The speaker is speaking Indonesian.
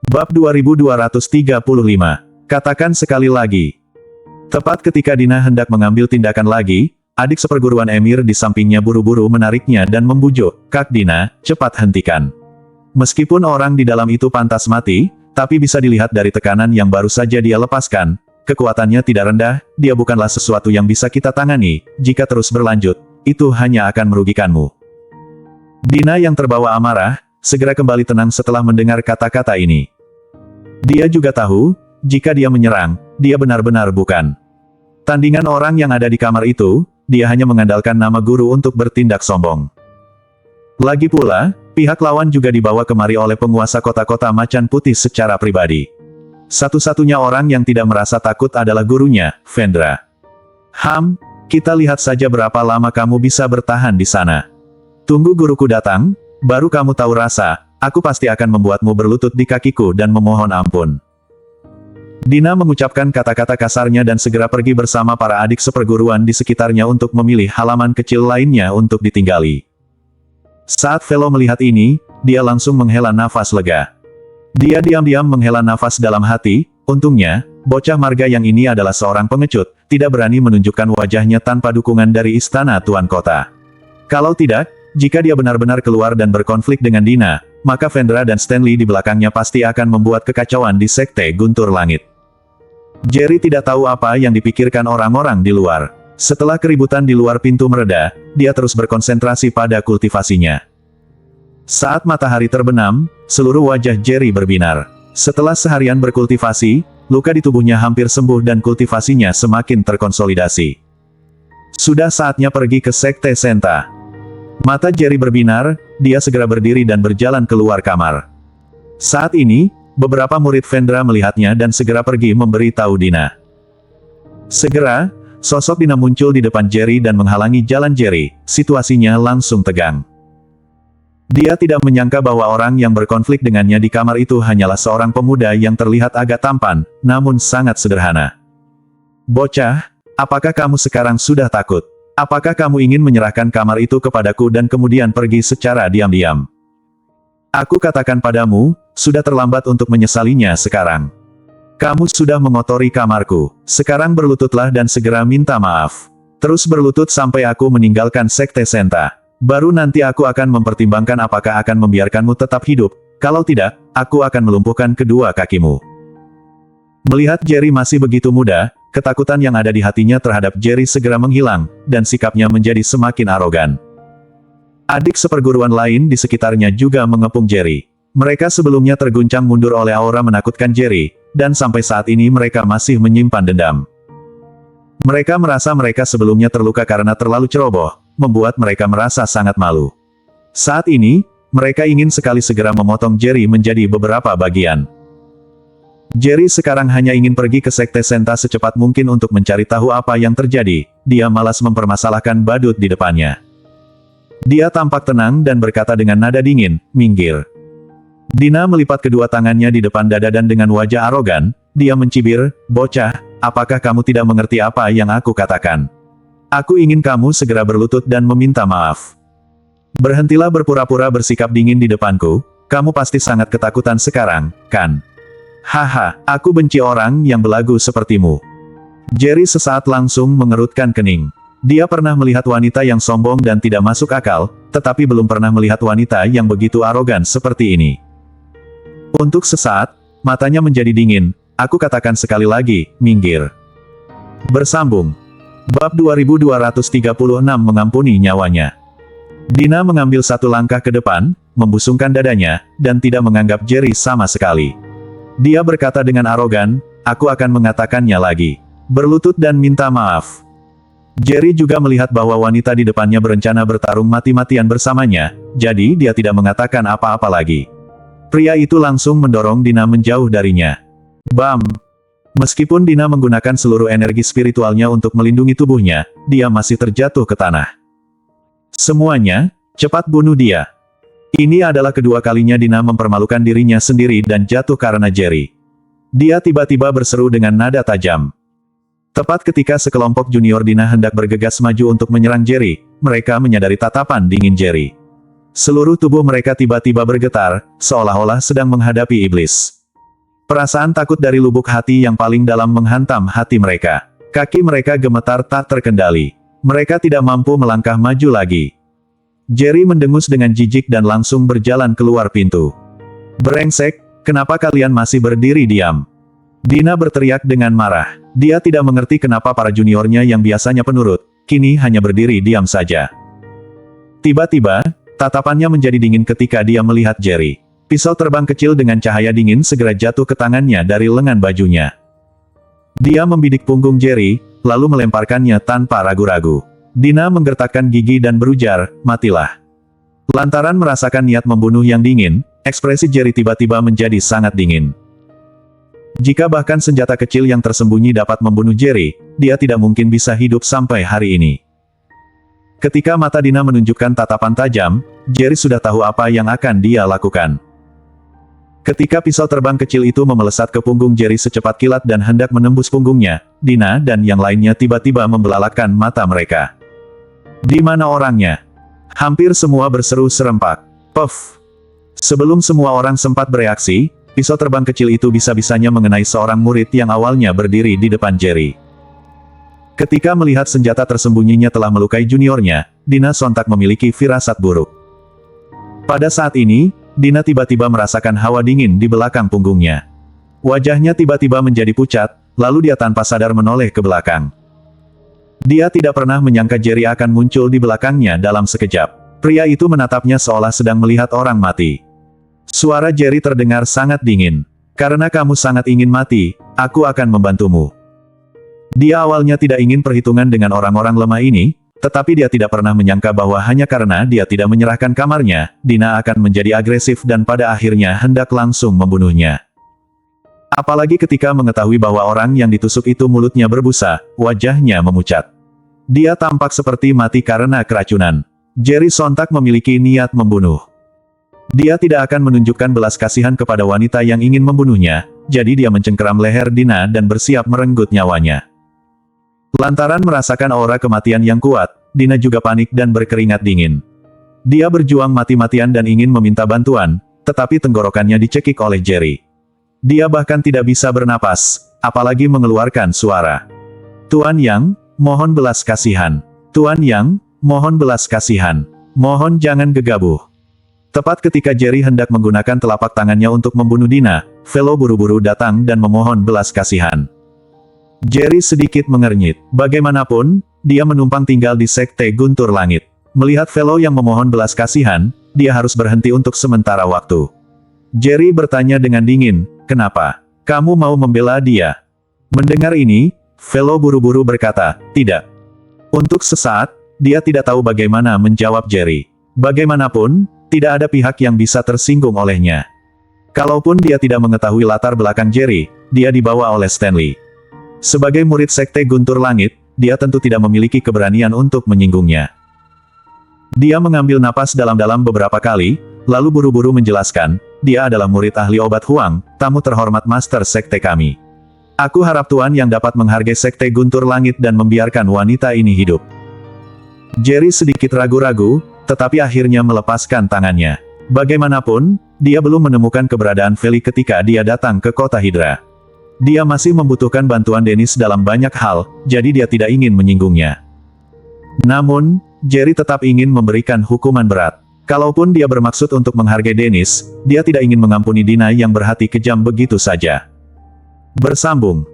Bab 2235. Katakan sekali lagi. Tepat ketika Dina hendak mengambil tindakan lagi, adik seperguruan Emir di sampingnya buru-buru menariknya dan membujuk, "Kak Dina, cepat hentikan." Meskipun orang di dalam itu pantas mati, tapi bisa dilihat dari tekanan yang baru saja dia lepaskan, kekuatannya tidak rendah, dia bukanlah sesuatu yang bisa kita tangani, jika terus berlanjut, itu hanya akan merugikanmu. Dina yang terbawa amarah, segera kembali tenang setelah mendengar kata-kata ini. Dia juga tahu, jika dia menyerang, dia benar-benar bukan tandingan orang yang ada di kamar itu, dia hanya mengandalkan nama guru untuk bertindak sombong. Lagi pula, pihak lawan juga dibawa kemari oleh penguasa kota-kota macan putih secara pribadi. Satu-satunya orang yang tidak merasa takut adalah gurunya, Vendra. Kita lihat saja berapa lama kamu bisa bertahan di sana. Tunggu guruku datang, baru kamu tahu rasa, aku pasti akan membuatmu berlutut di kakiku dan memohon ampun. Dina mengucapkan kata-kata kasarnya dan segera pergi bersama para adik seperguruan di sekitarnya untuk memilih halaman kecil lainnya untuk ditinggali. Saat Velo melihat ini, dia langsung menghela nafas lega. Dia diam-diam menghela nafas dalam hati, untungnya, bocah marga yang ini adalah seorang pengecut, tidak berani menunjukkan wajahnya tanpa dukungan dari istana Tuan Kota. Kalau tidak, jika dia benar-benar keluar dan berkonflik dengan Dina, maka Vendra dan Stanley di belakangnya pasti akan membuat kekacauan di Sekte Guntur Langit. Jerry tidak tahu apa yang dipikirkan orang-orang di luar. Setelah keributan di luar pintu mereda, dia terus berkonsentrasi pada kultivasinya. Saat matahari terbenam, seluruh wajah Jerry berbinar. Setelah seharian berkultivasi, luka di tubuhnya hampir sembuh dan kultivasinya semakin terkonsolidasi. Sudah saatnya pergi ke Sekte Senta. Mata Jerry berbinar, dia segera berdiri dan berjalan keluar kamar. Saat ini, beberapa murid Vendra melihatnya dan segera pergi memberi tahu Dina. Segera, sosok Dina muncul di depan Jerry dan menghalangi jalan Jerry, situasinya langsung tegang. Dia tidak menyangka bahwa orang yang berkonflik dengannya di kamar itu hanyalah seorang pemuda yang terlihat agak tampan, namun sangat sederhana. "Bocah, apakah kamu sekarang sudah takut? Apakah kamu ingin menyerahkan kamar itu kepadaku dan kemudian pergi secara diam-diam? Aku katakan padamu, sudah terlambat untuk menyesalinya sekarang. Kamu sudah mengotori kamarku, sekarang berlututlah dan segera minta maaf. Terus berlutut sampai aku meninggalkan Sekte Senta. Baru nanti aku akan mempertimbangkan apakah akan membiarkanmu tetap hidup, kalau tidak, aku akan melumpuhkan kedua kakimu." Melihat Jerry masih begitu muda, ketakutan yang ada di hatinya terhadap Jerry segera menghilang, dan sikapnya menjadi semakin arogan. Adik seperguruan lain di sekitarnya juga mengepung Jerry. Mereka sebelumnya terguncang mundur oleh aura menakutkan Jerry, dan sampai saat ini mereka masih menyimpan dendam. Mereka merasa mereka sebelumnya terluka karena terlalu ceroboh, membuat mereka merasa sangat malu. Saat ini, mereka ingin sekali segera memotong Jerry menjadi beberapa bagian. Jerry sekarang hanya ingin pergi ke Sekte Senta secepat mungkin untuk mencari tahu apa yang terjadi, dia malas mempermasalahkan badut di depannya. Dia tampak tenang dan berkata dengan nada dingin, "Minggir." Dina melipat kedua tangannya di depan dada dan dengan wajah arogan, dia mencibir, "Bocah, apakah kamu tidak mengerti apa yang aku katakan? Aku ingin kamu segera berlutut dan meminta maaf. Berhentilah berpura-pura bersikap dingin di depanku, kamu pasti sangat ketakutan sekarang, kan? Haha, aku benci orang yang belagu sepertimu." Jerry sesaat langsung mengerutkan kening. Dia pernah melihat wanita yang sombong dan tidak masuk akal, tetapi belum pernah melihat wanita yang begitu arogan seperti ini. Untuk sesaat, matanya menjadi dingin. "Aku katakan sekali lagi, minggir." Bersambung. Bab 2236 mengampuni nyawanya. Dina mengambil satu langkah ke depan, membusungkan dadanya, dan tidak menganggap Jerry sama sekali. Dia berkata dengan arogan, "Aku akan mengatakannya lagi. Berlutut dan minta maaf." Jerry juga melihat bahwa wanita di depannya berencana bertarung mati-matian bersamanya, jadi dia tidak mengatakan apa-apa lagi. Pria itu langsung mendorong Dina menjauh darinya. Bam! Meskipun Dina menggunakan seluruh energi spiritualnya untuk melindungi tubuhnya, dia masih terjatuh ke tanah. "Semuanya, cepat bunuh dia." Ini adalah kedua kalinya Dina mempermalukan dirinya sendiri dan jatuh karena Jerry. Dia tiba-tiba berseru dengan nada tajam. Tepat ketika sekelompok junior Dina hendak bergegas maju untuk menyerang Jerry, mereka menyadari tatapan dingin Jerry. Seluruh tubuh mereka tiba-tiba bergetar, seolah-olah sedang menghadapi iblis. Perasaan takut dari lubuk hati yang paling dalam menghantam hati mereka. Kaki mereka gemetar tak terkendali. Mereka tidak mampu melangkah maju lagi. Jerry mendengus dengan jijik dan langsung berjalan keluar pintu. "Brengsek, kenapa kalian masih berdiri diam?" Dina berteriak dengan marah. Dia tidak mengerti kenapa para juniornya yang biasanya penurut, kini hanya berdiri diam saja. Tiba-tiba, tatapannya menjadi dingin ketika dia melihat Jerry. Pisau terbang kecil dengan cahaya dingin segera jatuh ke tangannya dari lengan bajunya. Dia membidik punggung Jerry, lalu melemparkannya tanpa ragu-ragu. Dina menggertakkan gigi dan berujar, "Matilah." Lantaran merasakan niat membunuh yang dingin, ekspresi Jerry tiba-tiba menjadi sangat dingin. Jika bahkan senjata kecil yang tersembunyi dapat membunuh Jerry, dia tidak mungkin bisa hidup sampai hari ini. Ketika mata Dina menunjukkan tatapan tajam, Jerry sudah tahu apa yang akan dia lakukan. Ketika pisau terbang kecil itu memelesat ke punggung Jerry secepat kilat dan hendak menembus punggungnya, Dina dan yang lainnya tiba-tiba membelalakkan mata mereka. "Di mana orangnya?" Hampir semua berseru serempak. Puff! Sebelum semua orang sempat bereaksi, pisau terbang kecil itu bisa-bisanya mengenai seorang murid yang awalnya berdiri di depan Jerry. Ketika melihat senjata tersembunyinya telah melukai juniornya, Dina sontak memiliki firasat buruk. Pada saat ini, Dina tiba-tiba merasakan hawa dingin di belakang punggungnya. Wajahnya tiba-tiba menjadi pucat, lalu dia tanpa sadar menoleh ke belakang. Dia tidak pernah menyangka Jerry akan muncul di belakangnya dalam sekejap. Pria itu menatapnya seolah sedang melihat orang mati. Suara Jerry terdengar sangat dingin. "Karena kamu sangat ingin mati, aku akan membantumu." Dia awalnya tidak ingin perhitungan dengan orang-orang lemah ini, tetapi dia tidak pernah menyangka bahwa hanya karena dia tidak menyerahkan kamarnya, Dina akan menjadi agresif dan pada akhirnya hendak langsung membunuhnya. Apalagi ketika mengetahui bahwa orang yang ditusuk itu mulutnya berbusa, wajahnya memucat. Dia tampak seperti mati karena keracunan. Jerry sontak memiliki niat membunuh. Dia tidak akan menunjukkan belas kasihan kepada wanita yang ingin membunuhnya, jadi dia mencengkeram leher Dina dan bersiap merenggut nyawanya. Lantaran merasakan aura kematian yang kuat, Dina juga panik dan berkeringat dingin. Dia berjuang mati-matian dan ingin meminta bantuan, tetapi tenggorokannya dicekik oleh Jerry. Dia bahkan tidak bisa bernapas, apalagi mengeluarkan suara. "Tuan Yang, mohon belas kasihan. Tuan Yang, mohon belas kasihan. Mohon jangan gegabah." Tepat ketika Jerry hendak menggunakan telapak tangannya untuk membunuh Dina, Velo buru-buru datang dan memohon belas kasihan. Jerry sedikit mengernyit. Bagaimanapun, dia menumpang tinggal di Sekte Guntur Langit. Melihat Velo yang memohon belas kasihan, dia harus berhenti untuk sementara waktu. Jerry bertanya dengan dingin, "Kenapa? Kamu mau membela dia?" Mendengar ini, Velo buru-buru berkata, "Tidak." Untuk sesaat, dia tidak tahu bagaimana menjawab Jerry. Bagaimanapun, tidak ada pihak yang bisa tersinggung olehnya. Kalaupun dia tidak mengetahui latar belakang Jerry, dia dibawa oleh Stanley. Sebagai murid Sekte Guntur Langit, dia tentu tidak memiliki keberanian untuk menyinggungnya. Dia mengambil napas dalam-dalam beberapa kali, lalu buru-buru menjelaskan, "Dia adalah murid ahli obat Huang, tamu terhormat Master Sekte kami. Aku harap Tuan yang dapat menghargai Sekte Guntur Langit dan membiarkan wanita ini hidup." Jerry sedikit ragu-ragu, tetapi akhirnya melepaskan tangannya. Bagaimanapun, dia belum menemukan keberadaan Feli ketika dia datang ke kota Hydra. Dia masih membutuhkan bantuan Dennis dalam banyak hal, jadi dia tidak ingin menyinggungnya. Namun, Jerry tetap ingin memberikan hukuman berat. Kalaupun dia bermaksud untuk menghargai Dennis, dia tidak ingin mengampuni Dina yang berhati kejam begitu saja. Bersambung.